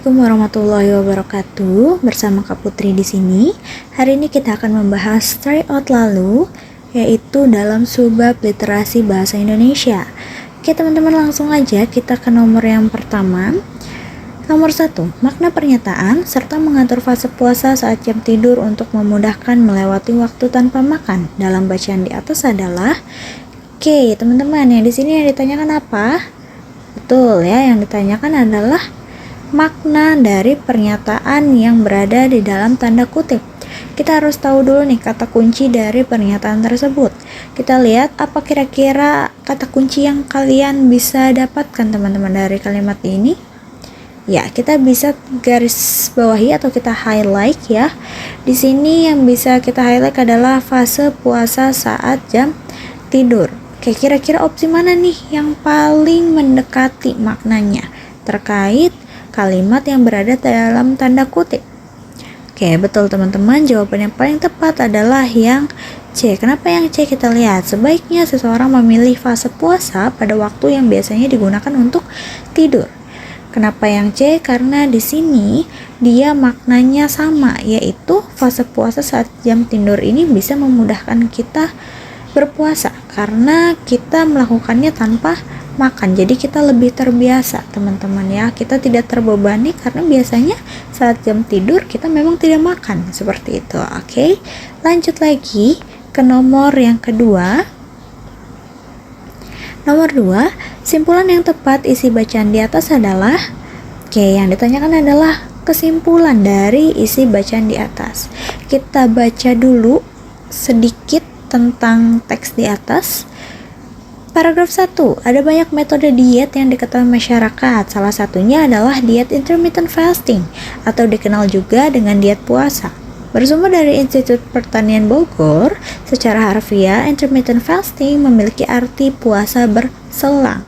Assalamualaikum warahmatullahi wabarakatuh. Bersama Kak Putri di sini. Hari ini kita akan membahas tryout lalu, yaitu dalam subbab literasi bahasa Indonesia. Oke teman-teman, langsung aja kita ke nomor yang pertama. Nomor 1, makna pernyataan serta mengatur fase puasa saat jam tidur untuk memudahkan melewati waktu tanpa makan. Dalam bacaan di atas adalah, oke teman-teman, yang di sini yang ditanyakan apa? Betul ya, yang ditanyakan adalah makna dari pernyataan yang berada di dalam tanda kutip. Kita harus tahu dulu nih kata kunci dari pernyataan tersebut. Kita lihat apa kira-kira kata kunci yang kalian bisa dapatkan teman-teman dari kalimat ini. Ya, kita bisa garis bawahi atau kita highlight ya. Di sini yang bisa kita highlight adalah fase puasa saat jam tidur. Oke, kira-kira opsi mana nih yang paling mendekati maknanya terkait kalimat yang berada dalam tanda kutip? Oke, betul teman-teman, jawaban yang paling tepat adalah yang C. Kenapa yang C? Kita lihat, sebaiknya seseorang memilih fase puasa pada waktu yang biasanya digunakan untuk tidur. Kenapa yang C? Karena di sini dia maknanya sama, yaitu fase puasa saat jam tidur ini bisa memudahkan kita berpuasa karena kita melakukannya tanpa makan, jadi kita lebih terbiasa teman-teman ya, kita tidak terbebani karena biasanya saat jam tidur kita memang tidak makan seperti itu. Oke, lanjut lagi ke nomor yang kedua. Nomor 2, simpulan yang tepat isi bacaan di atas adalah, oke, yang ditanyakan adalah kesimpulan dari isi bacaan di atas. Kita baca dulu sedikit tentang teks di atas. Paragraf 1, ada banyak metode diet yang diketahui masyarakat. Salah satunya adalah diet intermittent fasting atau dikenal juga dengan diet puasa. Bersumber dari Institut Pertanian Bogor, secara harfiah intermittent fasting memiliki arti puasa berselang.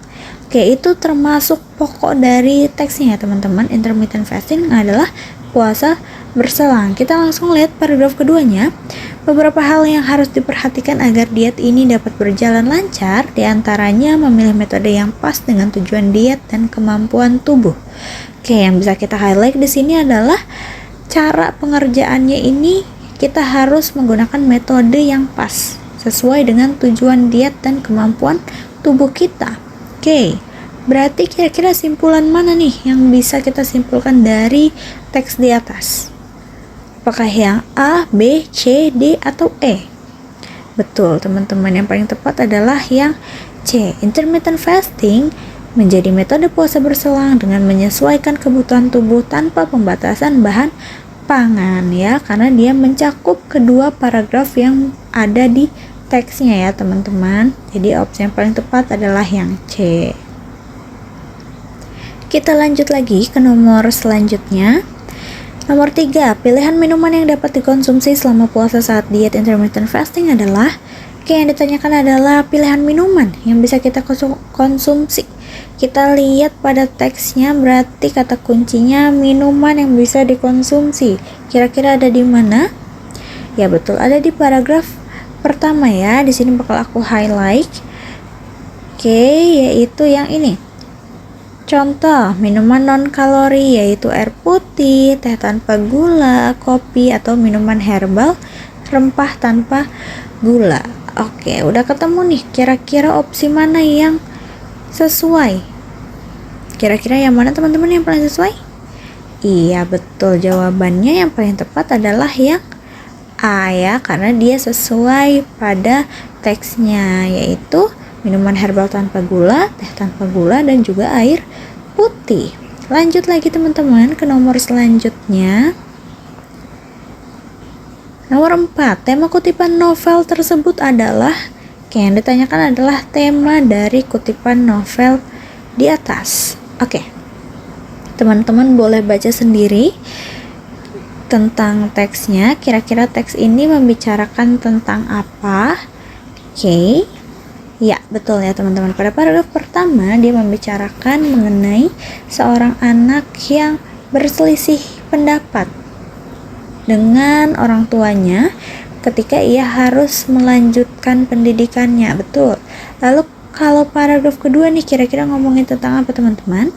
Oke, itu termasuk pokok dari teksnya ya teman-teman. Intermittent fasting adalah puasa berselang. Kita langsung lihat paragraf keduanya. Beberapa hal yang harus diperhatikan agar diet ini dapat berjalan lancar, diantaranya memilih metode yang pas dengan tujuan diet dan kemampuan tubuh. Oke, yang bisa kita highlight di sini adalah cara pengerjaannya ini kita harus menggunakan metode yang pas sesuai dengan tujuan diet dan kemampuan tubuh kita. Oke, berarti kira-kira simpulan mana nih yang bisa kita simpulkan dari teks di atas? Apakah yang A, B, C, D, atau E? Betul teman-teman, yang paling tepat adalah yang C. Intermittent fasting menjadi metode puasa berselang dengan menyesuaikan kebutuhan tubuh tanpa pembatasan bahan pangan ya, karena dia mencakup kedua paragraf yang ada di teksnya ya teman-teman. Jadi opsi yang paling tepat adalah yang C. Kita lanjut lagi ke nomor selanjutnya. Nomor 3, pilihan minuman yang dapat dikonsumsi selama puasa saat diet intermittent fasting adalah, oke, yang ditanyakan adalah pilihan minuman yang bisa kita konsumsi. Kita lihat pada teksnya, berarti kata kuncinya minuman yang bisa dikonsumsi. Kira-kira ada di mana? Ya betul, ada di paragraf pertama ya. Di sini bakal aku highlight. Oke, yaitu yang ini. Contoh, minuman non-kalori yaitu air putih, teh tanpa gula, kopi, atau minuman herbal, rempah tanpa gula. Oke, udah ketemu nih, kira-kira opsi mana yang sesuai? Kira-kira yang mana teman-teman yang paling sesuai? Iya, betul, jawabannya yang paling tepat adalah yang A ya, karena dia sesuai pada teksnya, yaitu minuman herbal tanpa gula, teh tanpa gula, dan juga air putih. Lanjut lagi teman-teman ke nomor selanjutnya. Nomor 4, tema kutipan novel tersebut adalah, yang ditanyakan adalah tema dari kutipan novel di atas. Oke, teman-teman boleh baca sendiri tentang teksnya. Kira-kira teks ini membicarakan tentang apa? Oke. Ya, betul ya teman-teman. Pada paragraf pertama, dia membicarakan mengenai seorang anak yang berselisih pendapat dengan orang tuanya ketika ia harus melanjutkan pendidikannya. Betul. Lalu kalau paragraf kedua nih, kira-kira ngomongin tentang apa teman-teman?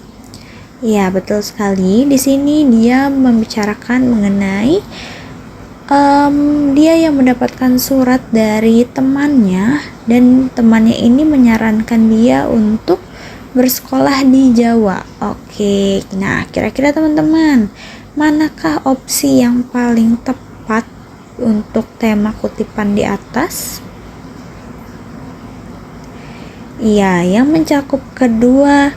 Ya, betul sekali. Di sini dia membicarakan mengenai dia yang mendapatkan surat dari temannya, dan temannya ini menyarankan dia untuk bersekolah di Jawa. Oke, nah kira-kira teman-teman, manakah opsi yang paling tepat untuk tema kutipan di atas? Iya, yang mencakup kedua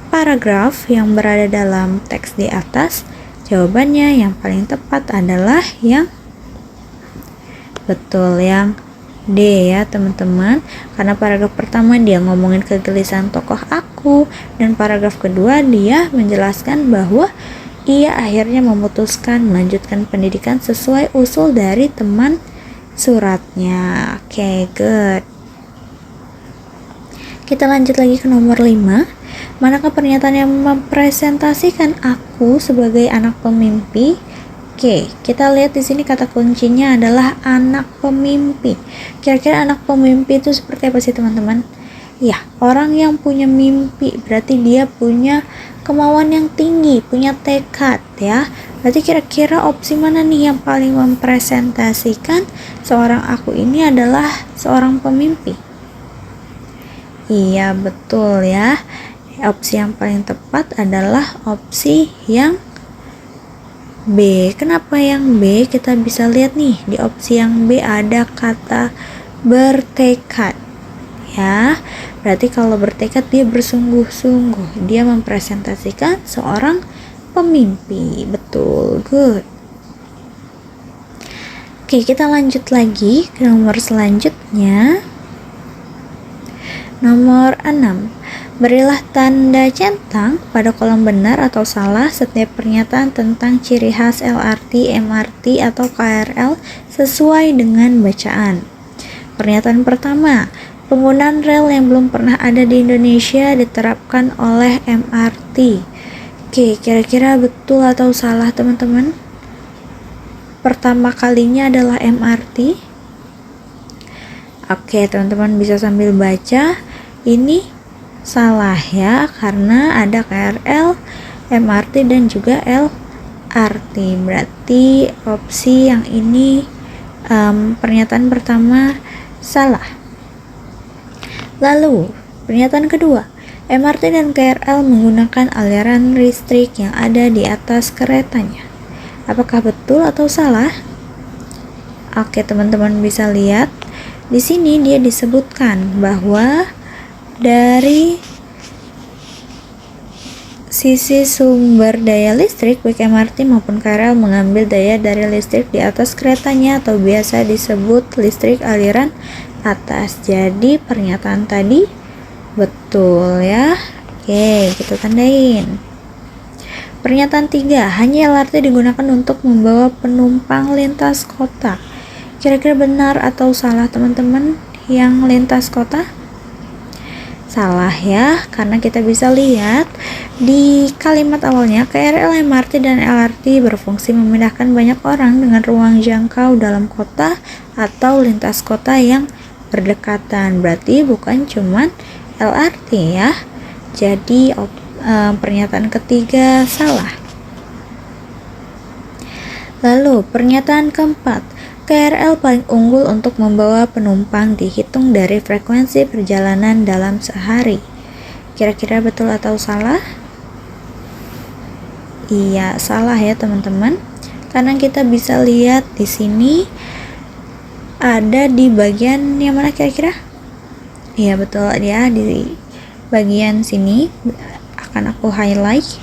paragraf yang berada dalam teks di atas. Jawabannya yang paling tepat adalah yang betul, yang D ya teman-teman, karena paragraf pertama dia ngomongin kegelisahan tokoh aku, dan paragraf kedua dia menjelaskan bahwa ia akhirnya memutuskan melanjutkan pendidikan sesuai usul dari teman suratnya. Oke, good. Kita lanjut lagi ke nomor 5. Manakah pernyataan yang mempresentasikan aku sebagai anak pemimpi? Oke, kita lihat di sini kata kuncinya adalah anak pemimpi. Kira-kira anak pemimpi itu seperti apa sih teman-teman? Ya, orang yang punya mimpi, berarti dia punya kemauan yang tinggi, punya tekad ya. Berarti kira-kira opsi mana nih yang paling mempresentasikan seorang aku ini adalah seorang pemimpi? Iya, betul ya. Opsi yang paling tepat adalah opsi yang B. Kenapa yang B? Kita bisa lihat nih, di opsi yang B ada kata bertekad ya. Berarti kalau bertekad dia bersungguh-sungguh, dia mempresentasikan seorang pemimpi. Betul, good. Oke, kita lanjut lagi ke nomor selanjutnya. Nomor 6. Berilah tanda centang pada kolom benar atau salah setiap pernyataan tentang ciri khas LRT, MRT, atau KRL sesuai dengan bacaan. Pernyataan pertama, penggunaan rel yang belum pernah ada di Indonesia diterapkan oleh MRT. Oke, kira-kira betul atau salah teman-teman? Pertama kalinya adalah MRT. Oke, teman-teman bisa sambil baca. Ini salah ya, karena ada KRL, MRT, dan juga LRT. Berarti opsi yang ini pernyataan pertama salah. Lalu pernyataan kedua, MRT dan KRL menggunakan aliran listrik yang ada di atas keretanya. Apakah betul atau salah? Oke, teman-teman bisa lihat di sini dia disebutkan bahwa dari sisi sumber daya listrik, baik MRT maupun KRL mengambil daya dari listrik di atas keretanya atau biasa disebut listrik aliran atas. Jadi pernyataan tadi betul ya. Oke, kita tandain. Pernyataan 3, hanya LRT digunakan untuk membawa penumpang lintas kota. Kira-kira benar atau salah teman-teman yang lintas kota? Salah ya, karena kita bisa lihat di kalimat awalnya KRL, MRT, dan LRT berfungsi memindahkan banyak orang dengan ruang jangkau dalam kota atau lintas kota yang berdekatan. Berarti bukan cuman LRT ya. Jadi pernyataan ketiga salah. Lalu pernyataan keempat, KRL paling unggul untuk membawa penumpang dihitung dari frekuensi perjalanan dalam sehari. Kira-kira betul atau salah? Iya, salah ya teman-teman. Karena kita bisa lihat di sini ada di bagian yang mana kira-kira? Iya, betul ya, di bagian sini akan aku highlight.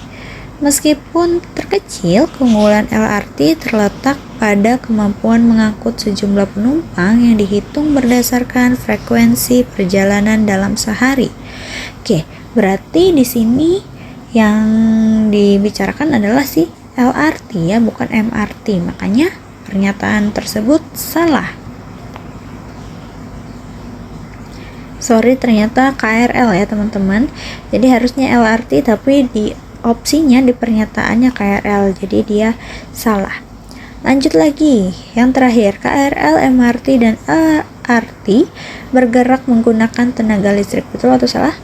Meskipun terkecil, keunggulan LRT terletak pada kemampuan mengangkut sejumlah penumpang yang dihitung berdasarkan frekuensi perjalanan dalam sehari. Oke, berarti di sini yang dibicarakan adalah si LRT ya, bukan MRT. Makanya pernyataan tersebut salah. Sorry, ternyata KRL ya teman-teman. Jadi harusnya LRT, tapi di opsinya di pernyataannya KRL, jadi dia salah. Lanjut lagi, yang terakhir, KRL, MRT, dan LRT bergerak menggunakan tenaga listrik. Betul atau salah?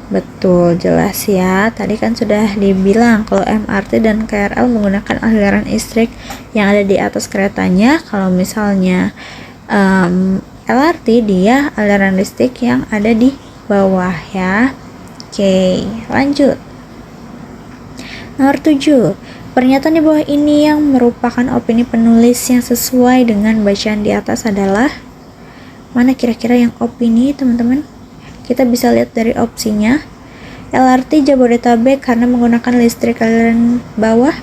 Betul, jelas ya. Tadi kan sudah dibilang kalau MRT dan KRL menggunakan aliran listrik yang ada di atas keretanya. Kalau misalnya LRT dia aliran listrik yang ada di bawah ya. Oke, lanjut. Nomor 7. Pernyataan di bawah ini yang merupakan opini penulis yang sesuai dengan bacaan di atas adalah mana kira-kira yang opini, teman-teman? Kita bisa lihat dari opsinya. LRT Jabodetabek karena menggunakan listrik aliran bawah.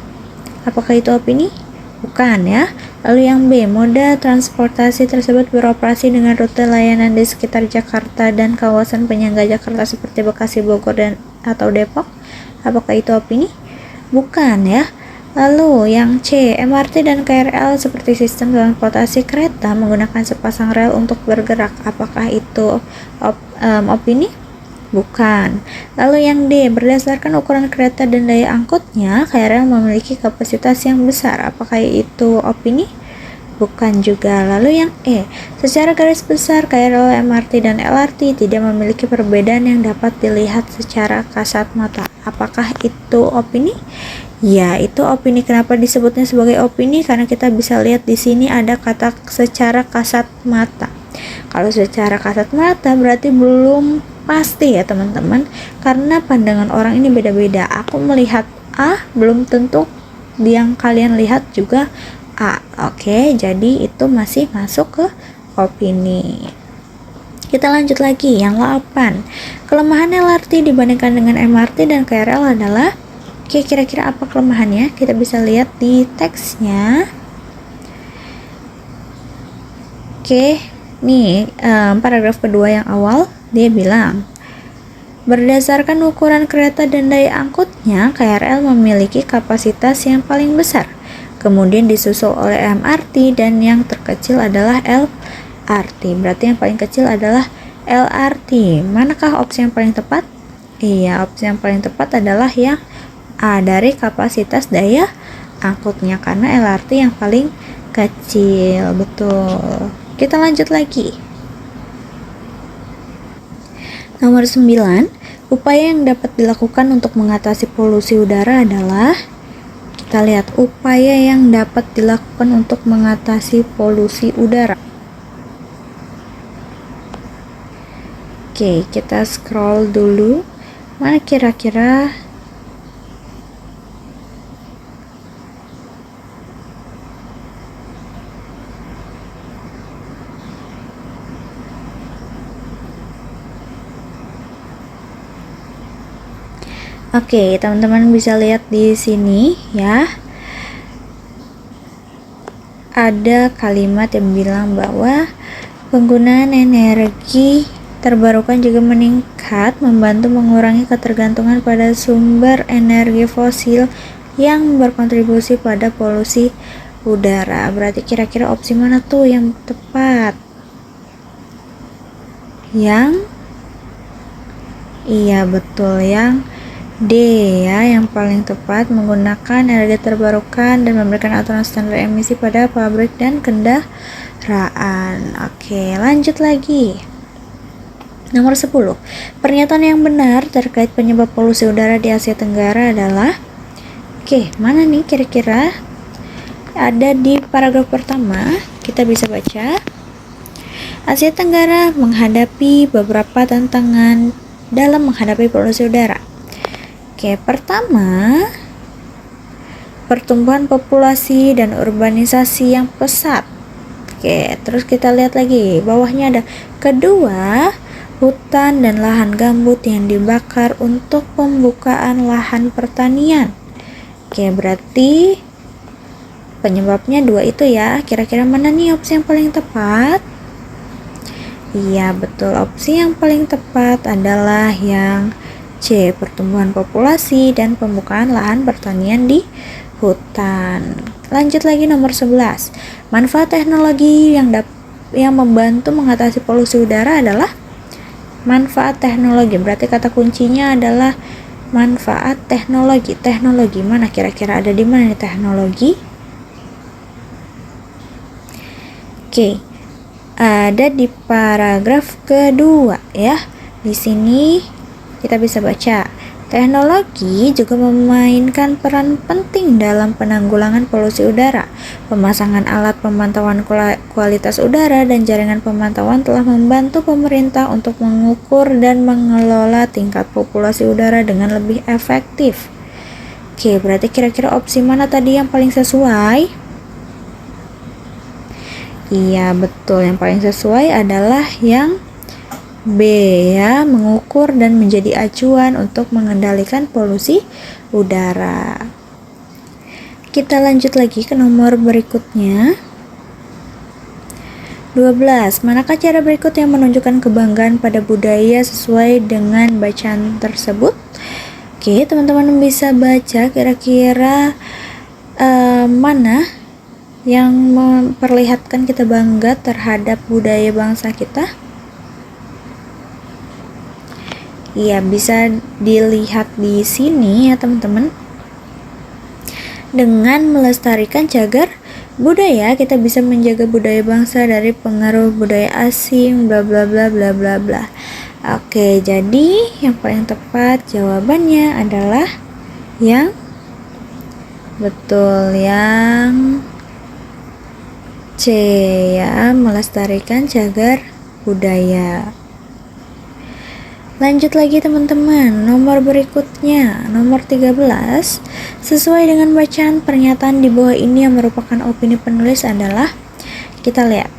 Apakah itu opini? Bukan ya. Lalu yang B, moda transportasi tersebut beroperasi dengan rute layanan di sekitar Jakarta dan kawasan penyangga Jakarta seperti Bekasi, Bogor, dan atau Depok. Apakah itu opini? Bukan ya. Lalu yang C, MRT dan KRL seperti sistem transportasi kereta menggunakan sepasang rel untuk bergerak. Apakah itu opini? Bukan. Lalu yang D, berdasarkan ukuran kereta dan daya angkutnya, KRL memiliki kapasitas yang besar. Apakah itu opini? Bukan juga. Lalu yang E, secara garis besar KRL, MRT, dan LRT tidak memiliki perbedaan yang dapat dilihat secara kasat mata. Apakah itu opini? Ya, itu opini. Kenapa disebutnya sebagai opini? Karena kita bisa lihat di sini ada kata secara kasat mata. Kalau secara kasat mata berarti belum pasti ya teman-teman, karena pandangan orang ini beda-beda. Aku melihat A, belum tentu yang kalian lihat juga A. Oke, jadi itu masih masuk ke opini. Kita lanjut lagi, yang 8. Kelemahan LRT dibandingkan dengan MRT dan KRL adalah, oke, kira-kira apa kelemahannya? Kita bisa lihat di teksnya. Oke, nih paragraf kedua yang awal, dia bilang, berdasarkan ukuran kereta dan daya angkutnya, KRL memiliki kapasitas yang paling besar. Kemudian disusul oleh MRT dan yang terkecil adalah LRT. Berarti yang paling kecil adalah LRT. Manakah opsi yang paling tepat? Iya, opsi yang paling tepat adalah yang A, dari kapasitas daya angkutnya, karena LRT yang paling kecil. Betul. Kita lanjut lagi. Nomor 9, upaya yang dapat dilakukan untuk mengatasi polusi udara adalah, kita lihat upaya yang dapat dilakukan untuk mengatasi polusi udara. Oke, kita scroll dulu. Mana kira-kira Oke, teman-teman bisa lihat di sini ya. Ada kalimat yang bilang bahwa penggunaan energi terbarukan juga meningkat, membantu mengurangi ketergantungan pada sumber energi fosil yang berkontribusi pada polusi udara. Berarti kira-kira opsi mana tuh yang tepat? Iya betul, yang D ya, yang paling tepat, menggunakan energi terbarukan dan memberikan aturan standar emisi pada pabrik dan kendaraan. Oke, lanjut lagi. Nomor 10. Pernyataan yang benar terkait penyebab polusi udara di Asia Tenggara adalah, oke, mana nih kira-kira? Ada di paragraf pertama, kita bisa baca, Asia Tenggara menghadapi beberapa tantangan dalam menghadapi polusi udara. Oke, pertama, pertumbuhan populasi dan urbanisasi yang pesat. Oke, terus kita lihat lagi, bawahnya ada kedua, hutan dan lahan gambut yang dibakar untuk pembukaan lahan pertanian. Oke, berarti penyebabnya dua itu ya. Kira-kira mana nih opsi yang paling tepat? Iya, betul. Opsi yang paling tepat adalah yang C, pertumbuhan populasi dan pembukaan lahan pertanian di hutan. Lanjut lagi nomor 11. Manfaat teknologi yang membantu mengatasi polusi udara adalah manfaat teknologi. Berarti kata kuncinya adalah manfaat teknologi. Teknologi mana kira-kira ada di mana nih teknologi? Oke. Ada di paragraf kedua ya. Di sini Kita bisa baca, teknologi juga memainkan peran penting dalam penanggulangan polusi udara. Pemasangan alat pemantauan kualitas udara dan jaringan pemantauan telah membantu pemerintah untuk mengukur dan mengelola tingkat populasi udara dengan lebih efektif. Oke, berarti kira-kira opsi mana tadi yang paling sesuai? Iya, betul. Yang paling sesuai adalah yang B ya, mengukur dan menjadi acuan untuk mengendalikan polusi udara. Kita lanjut lagi ke nomor berikutnya. 12. Manakah cara berikut yang menunjukkan kebanggaan pada budaya sesuai dengan bacaan tersebut? Oke, teman-teman bisa baca kira-kira mana yang memperlihatkan kita bangga terhadap budaya bangsa kita? Ya, bisa dilihat di sini ya teman-teman. Dengan melestarikan cagar budaya, kita bisa menjaga budaya bangsa dari pengaruh budaya asing, bla bla bla bla bla bla. Oke, jadi yang paling tepat jawabannya adalah yang betul, yang C ya, melestarikan cagar budaya. Lanjut lagi teman-teman, nomor berikutnya, nomor 13. Sesuai dengan bacaan pernyataan di bawah ini yang merupakan opini penulis adalah, kita lihat.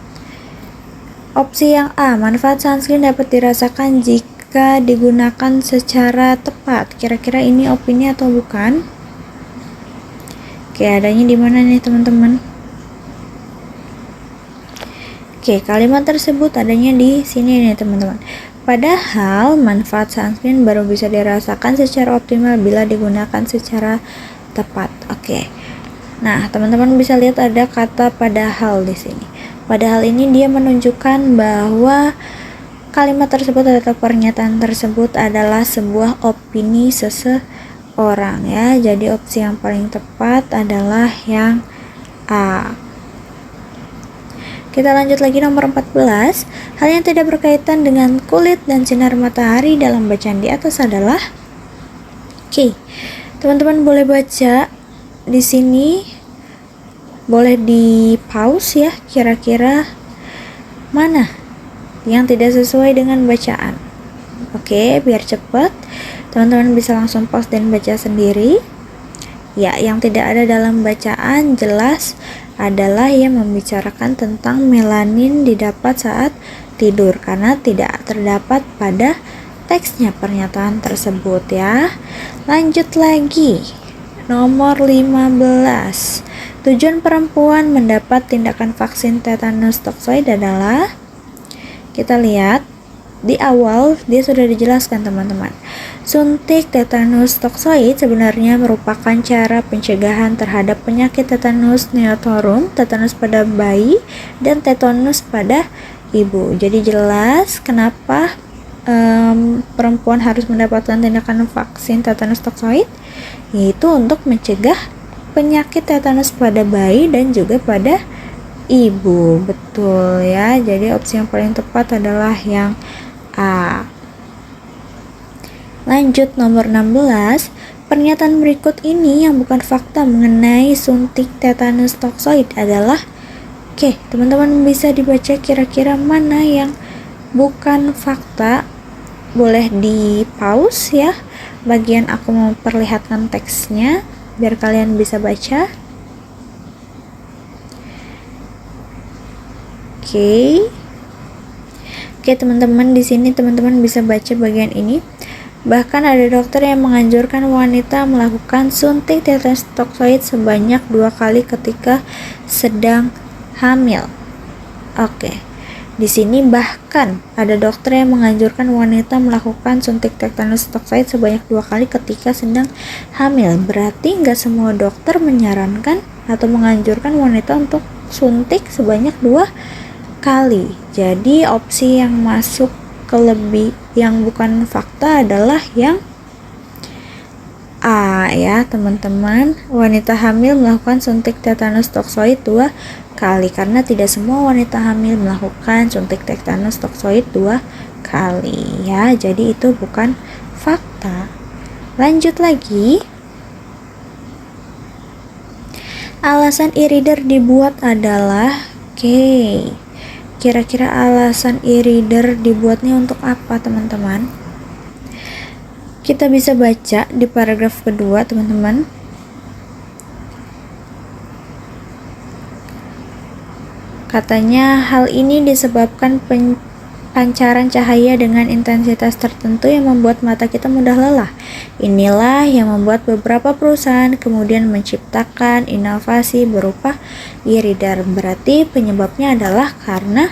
Opsi yang A, manfaat sunscreen dapat dirasakan jika digunakan secara tepat. Kira-kira ini opini atau bukan? Oke, adanya di mana nih teman-teman? Oke, kalimat tersebut adanya di sini nih teman-teman. Padahal manfaat sunscreen baru bisa dirasakan secara optimal bila digunakan secara tepat. Oke. Nah, teman-teman bisa lihat ada kata padahal di sini. Padahal ini dia menunjukkan bahwa kalimat tersebut atau pernyataan tersebut adalah sebuah opini seseorang ya. Jadi opsi yang paling tepat adalah yang A. Kita lanjut lagi nomor 14. Hal yang tidak berkaitan dengan kulit dan sinar matahari dalam bacaan di atas adalah, oke, teman-teman boleh baca di sini, boleh di pause ya, kira-kira mana yang tidak sesuai dengan bacaan. Oke, biar cepat teman-teman bisa langsung pause dan baca sendiri. Ya, yang tidak ada dalam bacaan jelas adalah yang membicarakan tentang melanin didapat saat tidur karena tidak terdapat pada teksnya pernyataan tersebut ya. Lanjut lagi. Nomor 15. Tujuan perempuan mendapat tindakan vaksin tetanus toksoid adalah, kita lihat di awal dia sudah dijelaskan teman-teman. Suntik tetanus toksoid sebenarnya merupakan cara pencegahan terhadap penyakit tetanus neotorum, tetanus pada bayi, dan tetanus pada ibu. Jadi jelas kenapa perempuan harus mendapatkan tindakan vaksin tetanus toksoid, yaitu untuk mencegah penyakit tetanus pada bayi dan juga pada ibu. Betul ya. Jadi opsi yang paling tepat adalah yang A. Lanjut nomor 16. Pernyataan berikut ini yang bukan fakta mengenai suntik tetanus toksoid adalah, oke, teman-teman bisa dibaca kira-kira mana yang bukan fakta. Boleh di pause ya, bagian aku memperlihatkan teksnya biar kalian bisa baca. Oke, teman-teman, di sini teman-teman bisa baca bagian ini. Bahkan ada dokter yang menganjurkan wanita melakukan suntik tetanus toksoid sebanyak 2 kali ketika sedang hamil. Oke. Di sini bahkan ada dokter yang menganjurkan wanita melakukan suntik tetanus toksoid sebanyak 2 kali ketika sedang hamil. Berarti nggak semua dokter menyarankan atau menganjurkan wanita untuk suntik sebanyak 2 kali. Jadi opsi yang masuk ke lebih yang bukan fakta adalah yang A ya teman-teman. Wanita hamil melakukan suntik tetanus toksoid 2 kali karena tidak semua wanita hamil melakukan suntik tetanus toksoid 2 kali ya. Jadi itu bukan fakta. Lanjut lagi. Alasan e-reader dibuat adalah kira-kira alasan e-reader dibuatnya untuk apa, teman-teman? Kita bisa baca di paragraf kedua, teman-teman. Katanya hal ini disebabkan pancaran cahaya dengan intensitas tertentu yang membuat mata kita mudah lelah. Inilah yang membuat beberapa perusahaan kemudian menciptakan inovasi berupa e-reader. Berarti penyebabnya adalah karena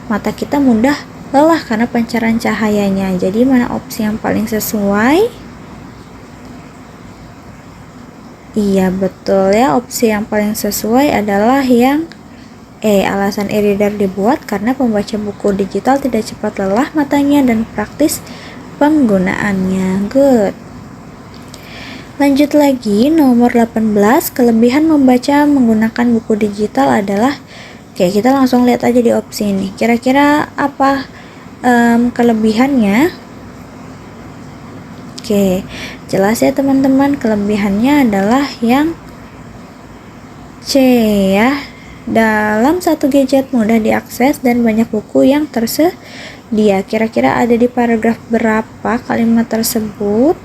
mata kita mudah lelah karena pancaran cahayanya. Jadi mana opsi yang paling sesuai? Iya, betul ya, opsi yang paling sesuai adalah yang alasan e-reader dibuat karena pembaca buku digital tidak cepat lelah matanya dan praktis penggunaannya. Good. Lanjut lagi, nomor 18, kelebihan membaca menggunakan buku digital adalah kita langsung lihat aja di opsi ini. Kira-kira apa kelebihannya? Jelas ya teman-teman, kelebihannya adalah yang C ya. Dalam satu gadget mudah diakses dan banyak buku yang tersedia. Kira-kira ada di paragraf berapa kalimat tersebut?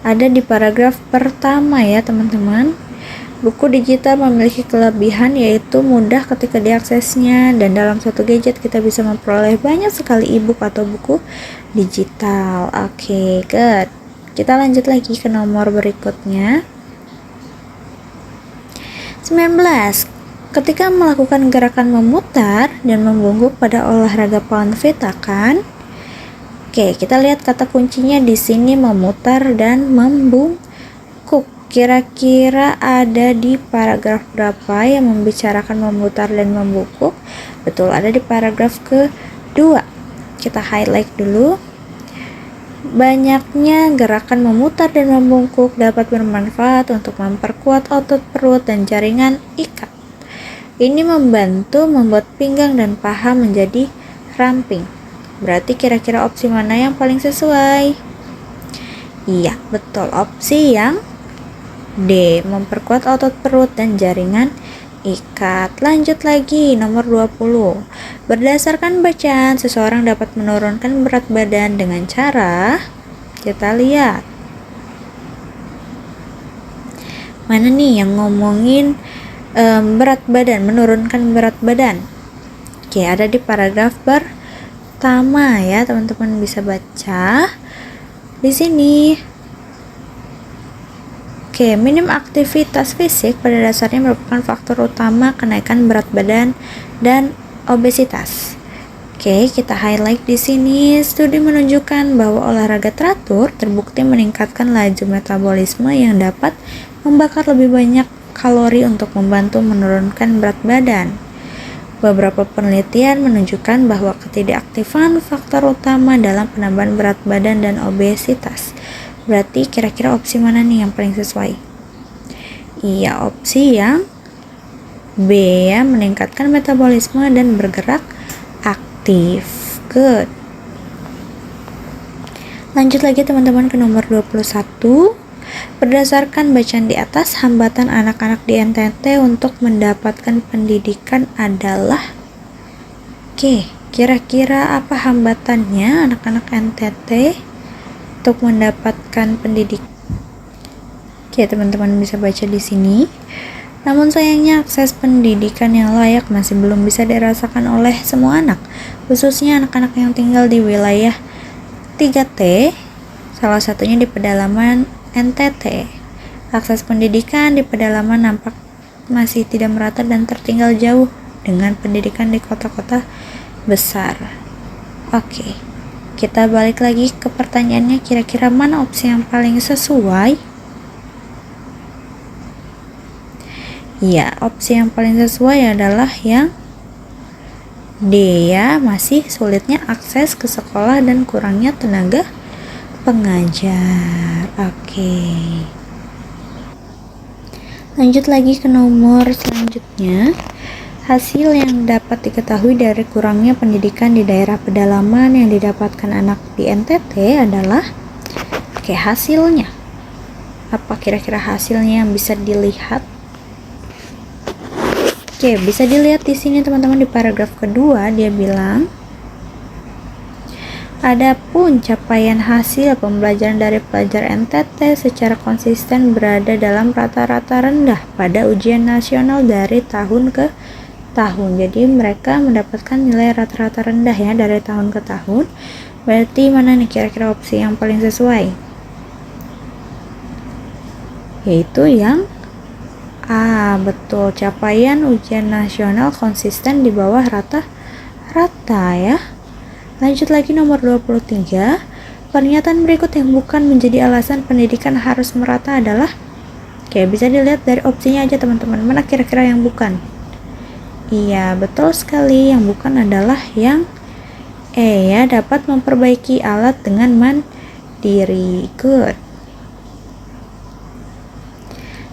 Ada di paragraf pertama ya teman-teman. Buku digital memiliki kelebihan yaitu mudah ketika diaksesnya, dan dalam satu gadget kita bisa memperoleh banyak sekali e-book atau buku digital. Good. Kita lanjut lagi ke nomor berikutnya. 19. Ketika melakukan gerakan memutar dan membungkuk pada olahraga pound feet akan kita lihat kata kuncinya di sini memutar dan membungkuk. Kira-kira ada di paragraf berapa yang membicarakan memutar dan membungkuk? Betul, ada di paragraf kedua. Kita highlight dulu. Banyaknya gerakan memutar dan membungkuk dapat bermanfaat untuk memperkuat otot perut dan jaringan ikat. Ini membantu membuat pinggang dan paha menjadi ramping. Berarti kira-kira opsi mana yang paling sesuai? Iya, betul, opsi yang D, memperkuat otot perut dan jaringan ikat. Lanjut lagi, nomor 20. Berdasarkan bacaan, seseorang dapat menurunkan berat badan dengan cara, kita lihat. Mana nih yang ngomongin berat badan, menurunkan berat badan? Ada di paragraf pertama ya, teman-teman bisa baca di sini. Minim aktivitas fisik pada dasarnya merupakan faktor utama kenaikan berat badan dan obesitas. Kita highlight di sini. Studi menunjukkan bahwa olahraga teratur terbukti meningkatkan laju metabolisme yang dapat membakar lebih banyak kalori untuk membantu menurunkan berat badan. Beberapa penelitian menunjukkan bahwa ketidakaktifan faktor utama dalam penambahan berat badan dan obesitas. Berarti kira-kira opsi mana nih yang paling sesuai? Iya, opsi yang B ya, meningkatkan metabolisme dan bergerak aktif. Good. Lanjut lagi teman-teman ke nomor 21. Berdasarkan bacaan di atas, hambatan anak-anak di NTT untuk mendapatkan pendidikan adalah kira-kira apa hambatannya anak-anak NTT untuk mendapatkan pendidikan? Teman-teman bisa baca di sini. Namun sayangnya akses pendidikan yang layak masih belum bisa dirasakan oleh semua anak, khususnya anak-anak yang tinggal di wilayah 3T, salah satunya di pedalaman NTT. Akses pendidikan di pedalaman nampak masih tidak merata dan tertinggal jauh dengan pendidikan di kota-kota besar. Kita balik lagi ke pertanyaannya, kira-kira mana opsi yang paling sesuai? Ya, opsi yang paling sesuai adalah yang D ya, masih sulitnya akses ke sekolah dan kurangnya tenaga pengajar. Lanjut lagi ke nomor selanjutnya. Hasil yang dapat diketahui dari kurangnya pendidikan di daerah pedalaman yang didapatkan anak di NTT adalah hasilnya. Apa kira-kira hasilnya yang bisa dilihat? Bisa dilihat di sini teman-teman, di paragraf kedua dia bilang, adapun capaian hasil pembelajaran dari pelajar NTT secara konsisten berada dalam rata-rata rendah pada ujian nasional dari tahun ke tahun. Jadi mereka mendapatkan nilai rata-rata rendah ya dari tahun ke tahun. Berarti mana nih kira-kira opsi yang paling sesuai? Yaitu yang A, betul. Capaian ujian nasional konsisten di bawah rata-rata ya. Lanjut lagi nomor 23. Pernyataan berikut yang bukan menjadi alasan pendidikan harus merata adalah bisa dilihat dari opsinya aja teman-teman. Mana kira-kira yang bukan? Iya, betul sekali. Yang bukan adalah yang E ya, dapat memperbaiki alat dengan mandiri. Good.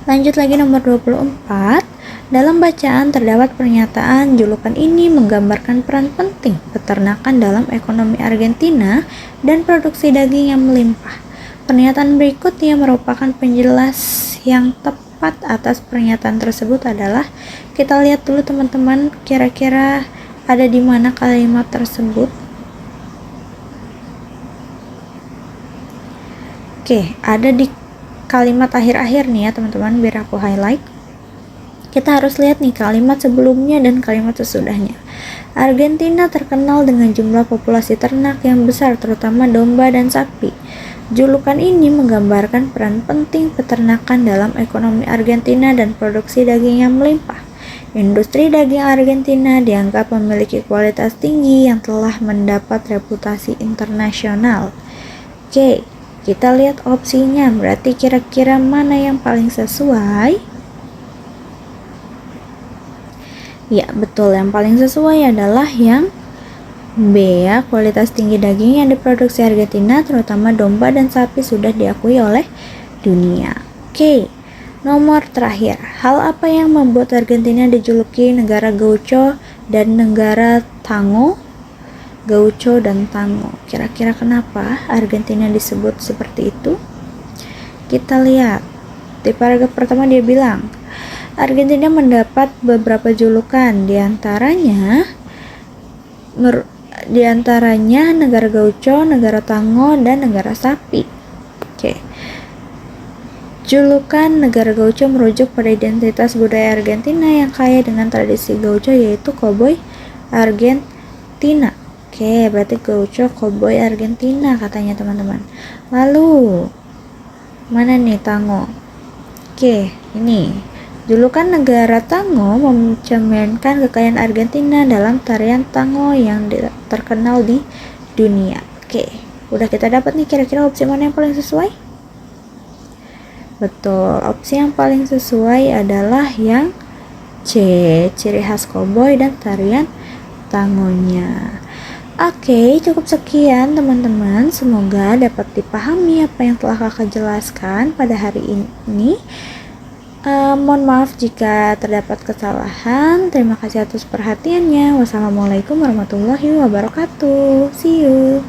Lanjut lagi nomor 24. Dalam bacaan terdapat pernyataan julukan ini menggambarkan peran penting peternakan dalam ekonomi Argentina dan produksi daging yang melimpah. Pernyataan berikut yang merupakan penjelas yang tepat atas pernyataan tersebut adalah, kita lihat dulu teman-teman, kira-kira ada di mana kalimat tersebut. Ada di kalimat akhir-akhir nih ya teman-teman, biar aku highlight. Kita harus lihat nih kalimat sebelumnya dan kalimat sesudahnya. Argentina terkenal dengan jumlah populasi ternak yang besar, terutama domba dan sapi. Julukan ini menggambarkan peran penting peternakan dalam ekonomi Argentina dan produksi daging yang melimpah. Industri daging Argentina dianggap memiliki kualitas tinggi yang telah mendapat reputasi internasional. Kita lihat opsinya, berarti kira-kira mana yang paling sesuai? Ya, betul, yang paling sesuai adalah yang B ya, kualitas tinggi daging yang diproduksi Argentina, terutama domba dan sapi, sudah diakui oleh dunia. Nomor terakhir, hal apa yang membuat Argentina dijuluki negara gaucho dan negara tango? Gaucho dan tango, kira-kira kenapa Argentina disebut seperti itu? Kita lihat, di paragraf pertama dia bilang, Argentina mendapat beberapa julukan, diantaranya negara gaucho, negara tango, dan negara sapi. Julukan negara gaucho merujuk pada identitas budaya Argentina yang kaya dengan tradisi gaucho, yaitu koboi Argentina. Berarti gaucho koboi Argentina katanya teman-teman. Lalu mana nih tango? Ini julukan negara tango mencerminkan kekayaan Argentina dalam tarian tango yang terkenal di dunia. Udah kita dapat nih, kira-kira opsi mana yang paling sesuai? Betul, opsi yang paling sesuai adalah yang C, ciri khas koboi dan tarian tangonya. Cukup sekian teman-teman, semoga dapat dipahami apa yang telah kakak jelaskan pada hari ini. Mohon maaf jika terdapat kesalahan. Terima kasih atas perhatiannya. Wassalamualaikum warahmatullahi wabarakatuh. See you.